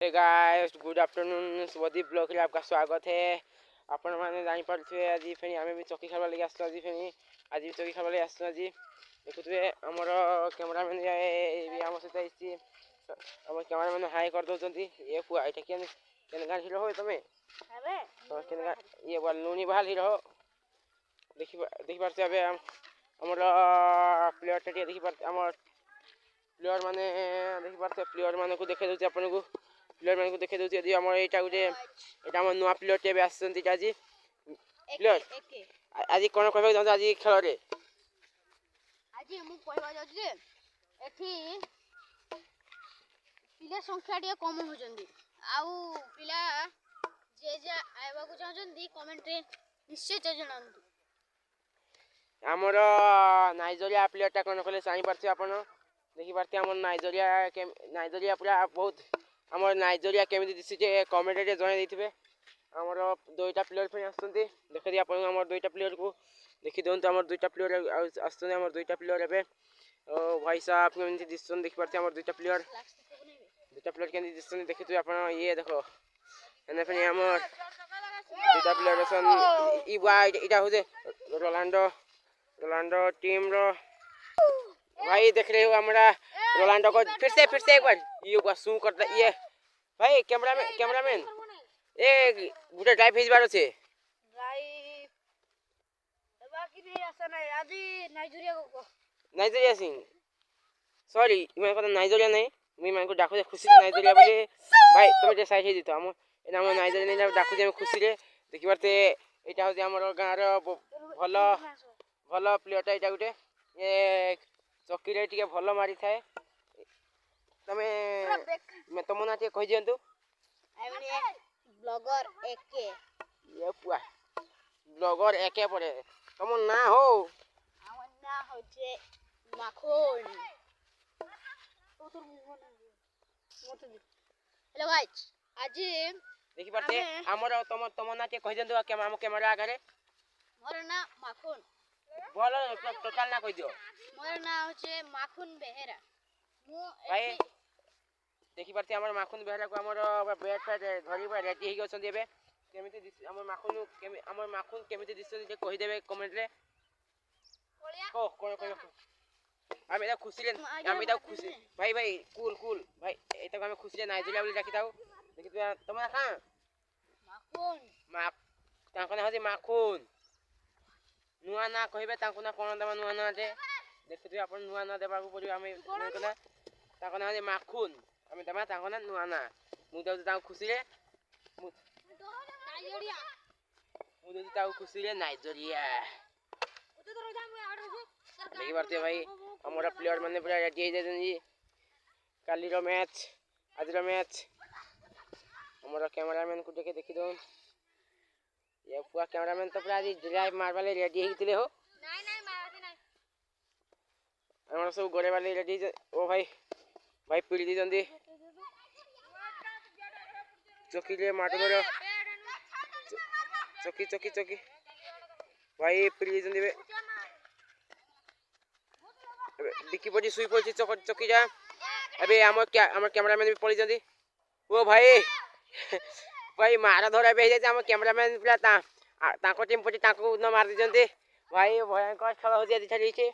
हे guys good afternoon Swadeep blog रे आपका स्वागत है। आपण माने जानि पारथुए आज फेनी आमे भी चौकी खाबा लगी आसतो। आज भी चौकी खाबा लगी आसतो। आज देखुथुए हमर कैमरामैन ये हम सहित आइछि। हमर कैमरामैन हाई कर दोचंती। ये पुआ एटा केन गान हिरो हो तमे अबे तो केन गा ये बलूनी बहाल हिरो देखि पारछे। अबे हमर प्लेयर टे देखि पारछे। हमर प्लेयर माने देखि पारछे। प्लेयर माने को देखे दोछि आपन को प्लेयर माने को देखे दोछि। यदि हमर एटा गुटे एटा हमर नुवा प्लेयर टे आसछंती आज प्लेयर आज कोन कहबे आज खेल रे आज मु कहबा जाउछि जे एठी पिला संख्या टे कम होजंदी आउ पिला जे जे आइबा को चाहजंदी कमेंट रे निश्चय जणांतु। हमर नाइजेरिया प्लेयर टा कोन कहले सानी पारछे। आपन देखि पारते हमर नाइजेरिया पूरा बहुत हमर नाइजेरिया केमिति दिसि जे कमेंट रे जणे दैथिबे। हमर दुईटा प्लेयर फेन आछंती देखि दिया आपन हमर दुईटा प्लेयर को देखि दोन। हमर दुईटा प्लेयर आछंती हमर दुईटा प्लेयर एबे ओ भाई साहब केमिति दिसन देखि पारते हमर दुईटा प्लेयर केमिति दिसन देखि तु आपन ये देखो एने फेन हमर दुईटा प्लेयर सन ई वाइड इटा होजे रोनाल्डो टीम रो भाई देख रहे हो हमारा रोनाल्डो को फिर से एक बार ये को शू करता ये भाई कैमरामैन ए गुटे ड्राइव भेज बारो छे ड्राइव बाकी नहीं आसा नहीं आज नाइजेरिया सिंह सॉरी मैं कहता नाइजेरिया नहीं मी मान को डाकू जे खुशी नाइजेरिया बोले भाई तुम जे साइड हे दितो हम एना हम नाइजेरिया नहीं डाकू जे खुशी रे देखि परते एटा हो जे हमर गां रो भलो प्लेयर टा एटा गुटे ये चौकी रे टिके भलो मारी थाए। तमे मैं तुम ना टिके कहि दियंतु ब्लॉगर एके ये पुआ ब्लॉगर एके पड़े तुम ना हो हमर ना होचे माखन हेलो गाइस आज देखि परते हमर तुम ना टिके कहि दियंतु के हम कैमरा आगे मोर ना माखन बोलो टोटल ना कहि दियो। मोर ना होचे माखन बेहेरा मु भाई देखि परते हमर माखन बेहेरा को हमर बैट फाइट धरी बा रेडी हे गछन देबे केमिति हमर माखन केमिति दिसन जे कहि देबे कमेंट रे को कोन हम एदा खुशी रे हम एदा खुशी भाई कूल भाई एता हम खुशी रे नाइजेरिया बोली डाकी दाओ देखि तुम ना खा माखन ताको ना होजे माखन नुआ ना कहबे ताको ना कोन देबा नुआ ना दे देखि आपन नुआ ना देबा को पड़ियो हम कना ताको ना होजे माखन हम देबा ताको ना नुआ ना मु दउ ताको खुशी रे नाइजेरिया मु दउ ताको खुशी रे नाइजेरिया देखि परते भाई हमरा प्लेयर माने पूरा रेडी हे जन जी काली रो मैच आज रो मैच हमरा कैमरामैन को देखि दो ये पूरा कैमरामैन तो पूरा आज ड्राइव मार वाले रेडी हे थिले हो नहीं मारते नहीं हमरा सब गोरे वाले रेडी ओ भाई पीड़ी दी जंदी चौकी रे माटो दरो चौकी भाई पीड़ी जंदी बे डिक्की पड़ी सुई पड़ी चौकी जा अबे हमर कैमरामैन भी पड़ी जंदी ओ भाई मारा धरा बे जाय हम कैमरामैन पूरा ताको टीम पटी ताको न मार दी जंदी भाई भयंकर खेल हो जे छली छे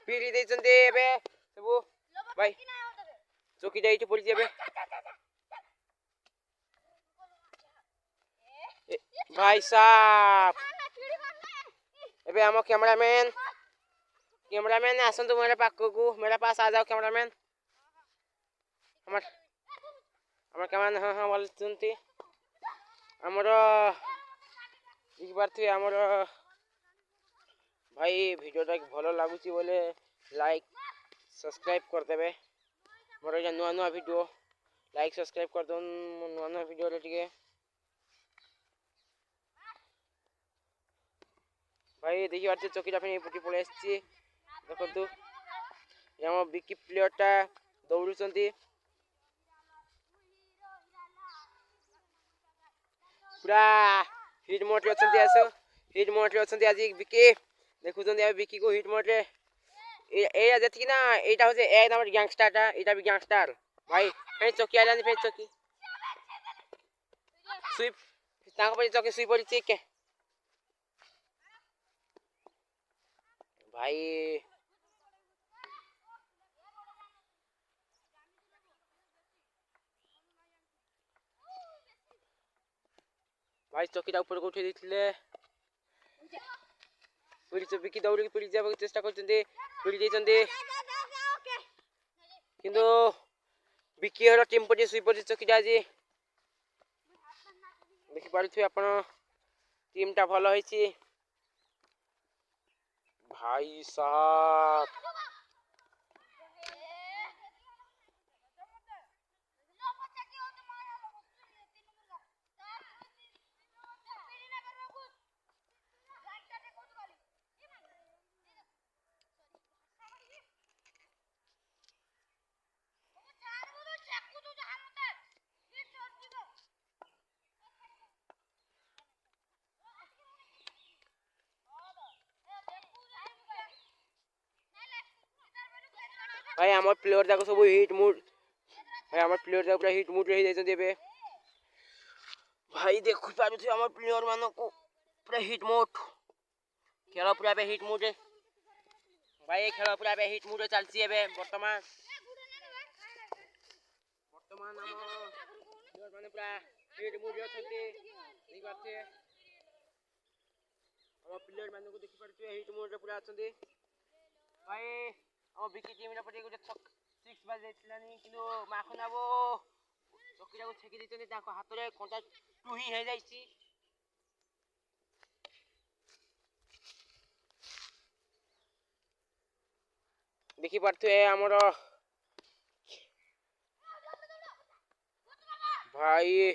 पीड़ी दे जंदी बे सबु भाई चौकी जाई पड़ी जेबे भाई साहब एबे हम कैमरामैन आसन तो मेरे पास आ जाओ कैमरामैन हमर कैमरामैन हां बोल सुनती हमर एक बार थे हमर भाई वीडियो टा भलो लागुची बोले लाइक सब्सक्राइब कर देबे मोर जे नुआ वीडियो लाइक सब्सक्राइब कर दन नुआ वीडियो रे टिके भाई देखि बारते चौकीटा फेन पुटी पळे आछी देखंतु हम बिकी प्लेयर टा दौड़ुचंती पूरा हिट मोड रे अछंती आसो हिट मोड रे अछंती आज विकी देखुछन ए विकी को हिट मोड रे ए जति ना एटा होजे ए नंबर गैंगस्टर टा एटा भी गैंगस्टर भाई ए चौकी आलानी पे चौकी स्वीप तांको पे चौकी स्वीप पड़ी के भाई भाई चौकीटा ऊपर को उठे देथिले पुलिस विकी दौड़ी पुलिस जाबा चेष्टा करचंदी पुलिस देचंदी किंतु विकी हर टीम पटी स्वीप पटी चौकीटा आज देखि पारुथि आपण टीम टा भलो होईची भाई साहब भाई हमर प्लेयर जाको सब हिट मूड भाई हमर प्लेयर जाको पूरा हिट मूड रही जाइछन देबे भाई देखु पारु थे हमर प्लेयर मानो को पूरा हिट मूड खेल पूरा पे हिट मूड भाई खेल पूरा पे हिट मूड चलसी एबे वर्तमान हम प्लेयर माने पूरा हिट मूड रे अछंती देख पाथे हम प्लेयर मानो को देखि पारु हिट मूड रे पूरा अछंती भाई ओ विकी टीम रे पटे गुटे 6 बाज जाइछलानी किनो माखनाबो चकीरा को छेकी दितनी ताको हाथ रे कोंटा टुही हे जाइछि देखि पारथु ए हमर भाई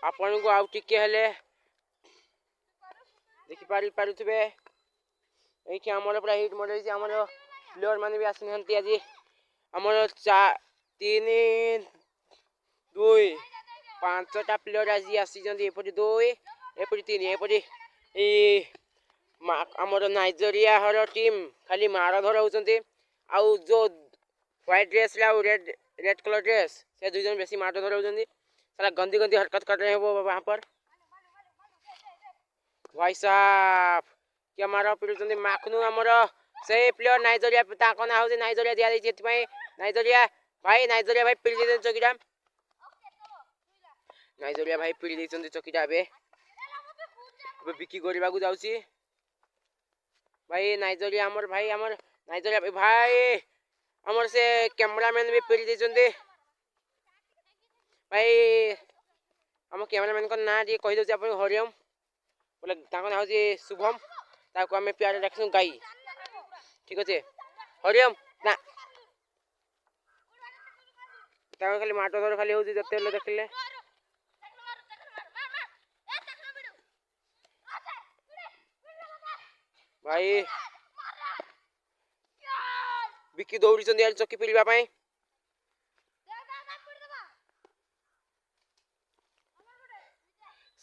आपण को आउ टिके हेले देखि पारुथबे ए कि हमर पूरा हिट मॉडल छै हमर प्लेयर माने भी आसिन हंती आज हमर 3 2 5 टा प्लेयर आज आसी जंदी एपटी 2 एपटी 3 एपटी ए हमर नाइजीरिया हर टीम खाली मार धर होचंती आउ जो व्हाइट ड्रेस ला रेड कलर ड्रेस से दुई जन बेसी मार धर होचंती साला गंदी गंदी हरकत कर रहे हैं वो वहां पर भाई साहब क्या मारा पिरुचंदी माखनु हमर से प्लेयर नाइजीरिया ताको ना हो नाइजीरिया दिया दै एति पई नाइजीरिया भाई पिरि दे चकीटा नाइजीरिया भाई पिरि दैचंदी चकीटा बे बिकी गोरिबा को जाउची भाई नाइजीरिया हमर नाइजीरिया भाई हमर से कैमरामैन भी पिरि दैचंदी भाई हम कैमरामैन को ना दी कहि दो अपन हरिओम बोले ताको ना हो शुभम ताको हमें प्यारे रखसु गाई ठीक अछि हरिओम ना ताको खाली माटो धर खाली होजी जते ले देखले भाई बिकी दौड़ी चंदी आल चक्की पिलिबा पई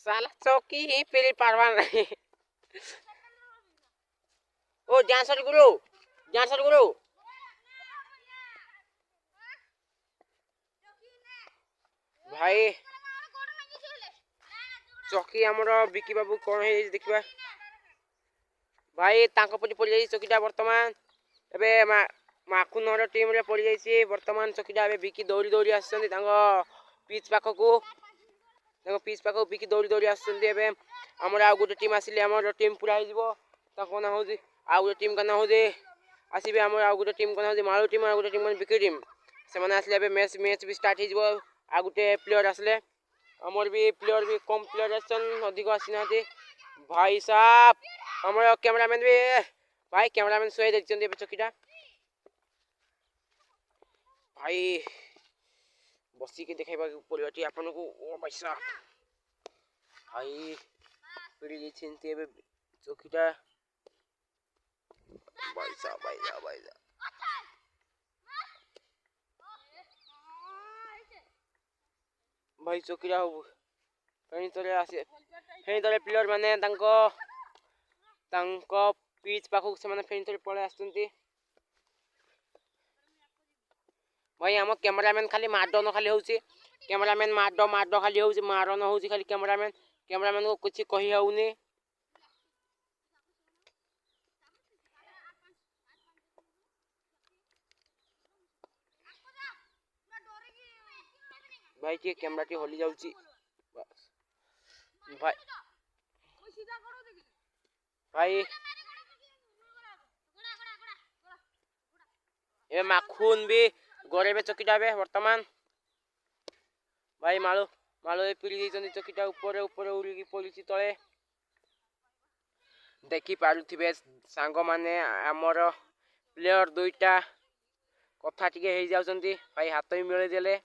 साला चौकी ही पिली पारवा नहीं ओ डांसर गुरु भाई चौकी हमर बिकी बाबू कोन हे देखबा भाई तांको पटी पड़ी जाई चौकीटा वर्तमान एबे माखुनर टीम रे पड़ी जाई वर्तमान चौकीटा एबे बिकी दौड़ी आछन तांको पिच पाखो को देखो पिच पाखो बिकी दौड़ी आछन एबे हमर आ गुटे टीम आसिले हमर टीम पूरा हो जिवो ताको ना हो आ गुटे टीम का ना हो आसीबे हमर आ गुटे टीम का ना हो माळो टीम आ गुटे टीम बिकी टीम से माने आसिले एबे मैच भी स्टार्ट हो जिवो आ गुटे प्लेयर आसले हमर भी प्लेयर भी कम प्लेयर आछन अधिक आसिनाते भाई साहब हमर कैमरामैन भी भाई कैमरामैन सोई देखछन एबे चकीटा भाई बसिकी देखाइबाकू पड़िବ टी आपनको ओ पैसा भाई पिड़ी ଦେଇଛନ୍ତି ଏବେ ଚକିଟା ଭାଇସା भाई चौकीरा हो फेणी तले आसे फेणी तले प्लेयर माने तांको पिच पाखक से माने फेणी तले पळे आसुंती भाई हम कैमरामैन खाली माडो न खाली होउची कैमरामैन माडो खाली होउची मारो न होउची खाली कैमरामैन को कुछ कहि होउनी भाई के कैमरा टी होली जाउची भाई भाई ए माखुन भी गोरे बे चकीटा बे वर्तमान भाई मालो ए पिड़ी देइचंदी चकीटा ऊपर उड़ी पड़िची तळे देखि पारुथिबे सांग माने हमर प्लेयर दुईटा कथा टिके हे जाउचंदी भाई हाथ ही मिले देले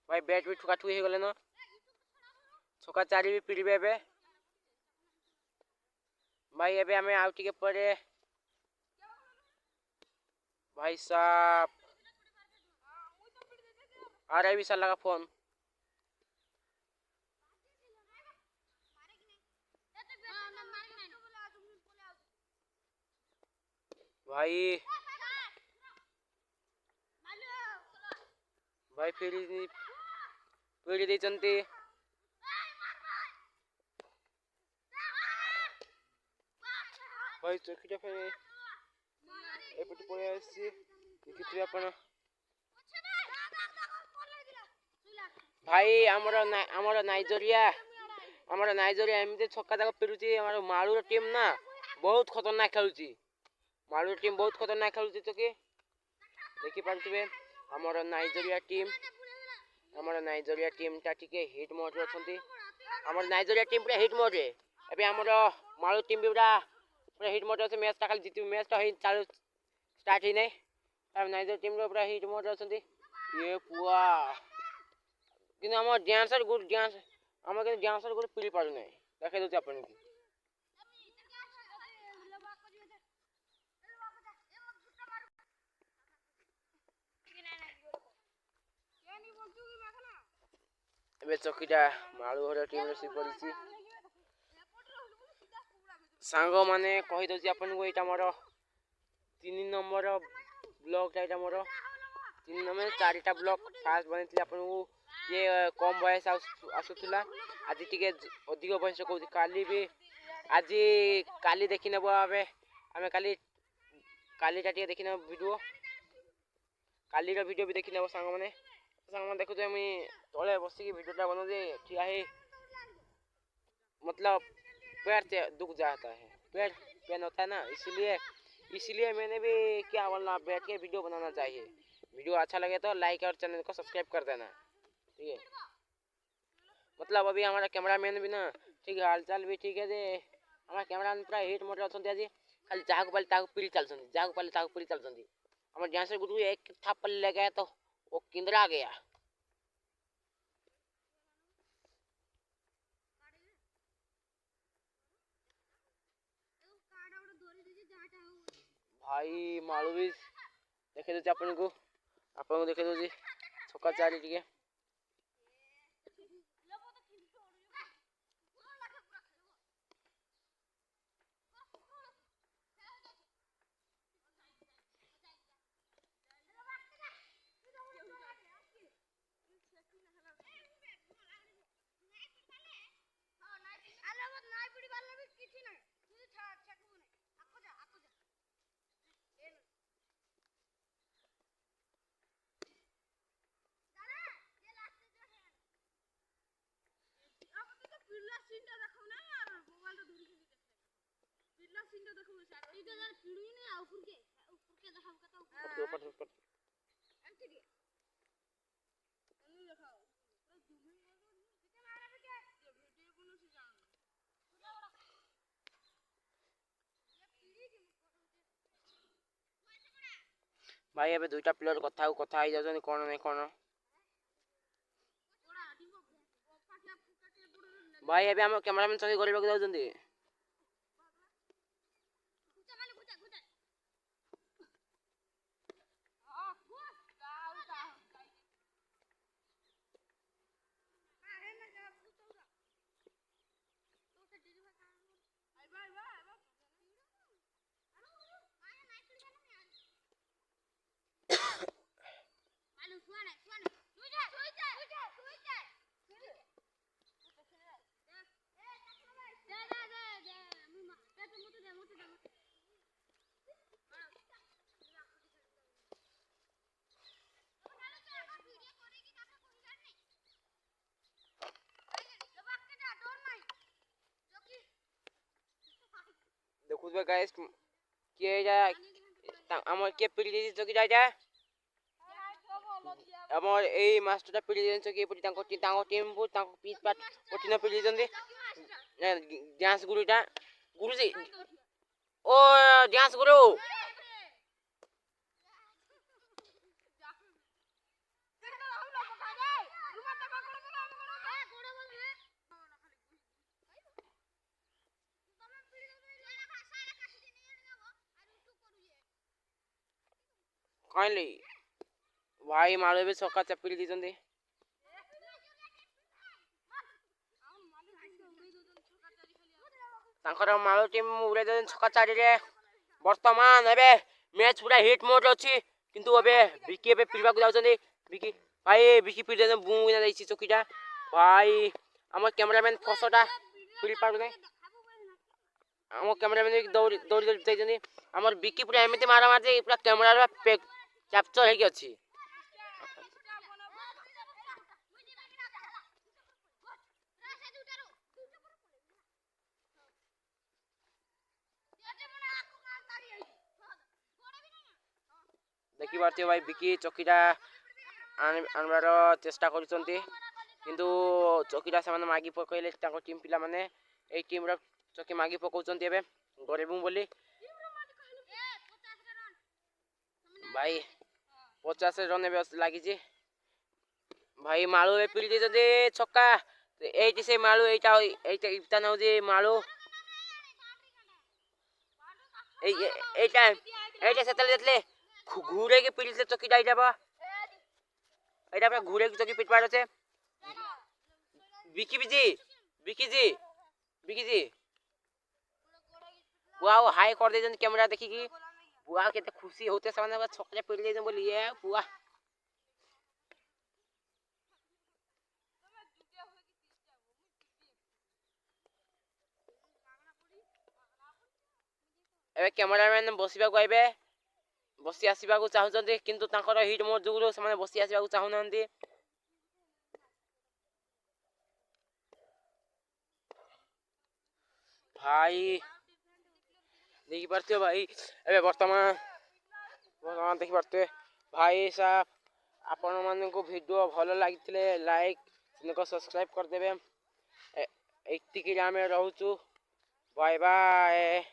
भाई बैट भी ठुका ठुकी हे गले न छका चारी भी पिड़ीबे एबे भाई एबे हमें आउ टिके परे भाई साहब आ रहा है विशाल लगा फोन भाई भाई पीड़ी देइचंती भाई चकीटा फेरे एपटी पळे आसी देखिथि आपण भाई हमर नाइजेरिया एमते छक्का जाक पिरुची हमर माळुर टीम ना बहुत खतरनाक खेलुची माळुर टीम बहुत खतरनाक खेलुची चकी देखि पारथिबे हमर नाइजेरिया टीम ता टिके हिट मोड रे अछंती हमर नाइजेरिया टीम पूरा हिट मोड रे एबे हमर माळुर टीम भी पूरा हिट मोड रे मैच ता खाली जीती मैच ता चालू स्टार्ट ही नै अब नाइजेरिया टीम रे पूरा हिट मोड रे अछंती ये पुआ कि हमर डांसर गुड डांस हमर के डांसर गुड पिली पारु नै देखाइ दउ आपन की एबे चकीटा माळु हर टीम रे सी पड़िची सांग माने कहि दउची आपन को एटा मोर 3 नंबर ब्लॉक एटा मोर 3 नंबर 4टा ब्लॉक फास्ट बनेतली आपन को ये कम बयस आसुथिला आज टिके अधिक बयस कहू काली भी आज काली देखि नेबो आबे हमें काली टा टिके देखि नेबो वीडियो काली रो वीडियो भी देखि नेबो सांग माने देखु जे मी तळे बसी की वीडियो टा बनो जे ठिया है मतलब पैर से दुख जाता है पैर पेन होता है ना इसलिए मैंने भी क्या बोलना बैठ के वीडियो बनाना चाहिए वीडियो अच्छा लगे तो लाइक और चैनल को सब्सक्राइब कर देना ठीक है मतलब अभी हमारा कैमरामैन भी ना ठीक है हालचाल भी ठीक है जे हमारा कैमरामैन पूरा हिट मोड अछंती आज खाली जाहु पाले ताहु पिरी चलछंती हमर डांसर गुरु एक थाप ले गया तो वो किंदरा गया भाई मालू भी देखे दो अपन को देखे दो जी छक्का चारी टिके भाई एबे दुईटा प्लेयर कथा ही जाउछन कोन नै कोन भाई एबे हम कैमरामैन चकी गरीब के जाउछन देखुबे गाइस के जा हमर के पिली दी चकी जाय हमर ए मास्टरटा पिली देन चकी पटी तांको टीम पु तांको पीस पाट पटी न पिली जंदे डांस गुरुटा गुरुजी ओ डांस गुरु काइली भाई मारो भी छक्का चपिली दीजंदी तांकर मारो टीम उड़े दन छक्का चारी रे वर्तमान एबे मैच पूरा हिट मोड अछि किंतु एबे विकी एबे पिलबा को जाउछन विकी भाई विकी पिल दन बूम ना दैछि चकीटा भाई हमर कैमरामैन फसोटा पिल पाउ नै हमर कैमरामैन दौड़ी दौड़ी दैछन हमर विकी पूरा एमिति मारा मारते पूरा कैमरा कैप्चर हेकी अछि देखि पारते भाई विकी चकीटा आनबार चेष्टा करछंती किंतु चकीटा से मागी पकइले ताको टीम पिला माने ए टीम रो चकी मागी पकाउछंती एबे गरेबु बोली भाई 50 रन एबे लागि छी भाई माळू ए पिली दे छक्का एटी से माळू एटा इता नउ जे माळू एटा एटा सेतले देतले घूरे के पिलते चकी जाई जाबा एटा पूरा घूरे के चकी पिट पाड़ छे विकी जी वाओ हाई कर दे जन कैमरा देखि की बुआ केते खुशी होते सामने छक्का पिट दे बोली ए बुआ एबे कैमरामैन बसिबा को आइबे बसी आसीबा को चाहुचंती किंतु तांकर हिट मोड जुगुलो से माने बसी आसीबा को चाहु नंदी भाई देखि परते भाई एबे वर्तमान देखि परते भाई साहब आपण मन को वीडियो भलो लागितले लाइक इनको सब्सक्राइब कर देबे एति के हमें रहउचु बाय बाय।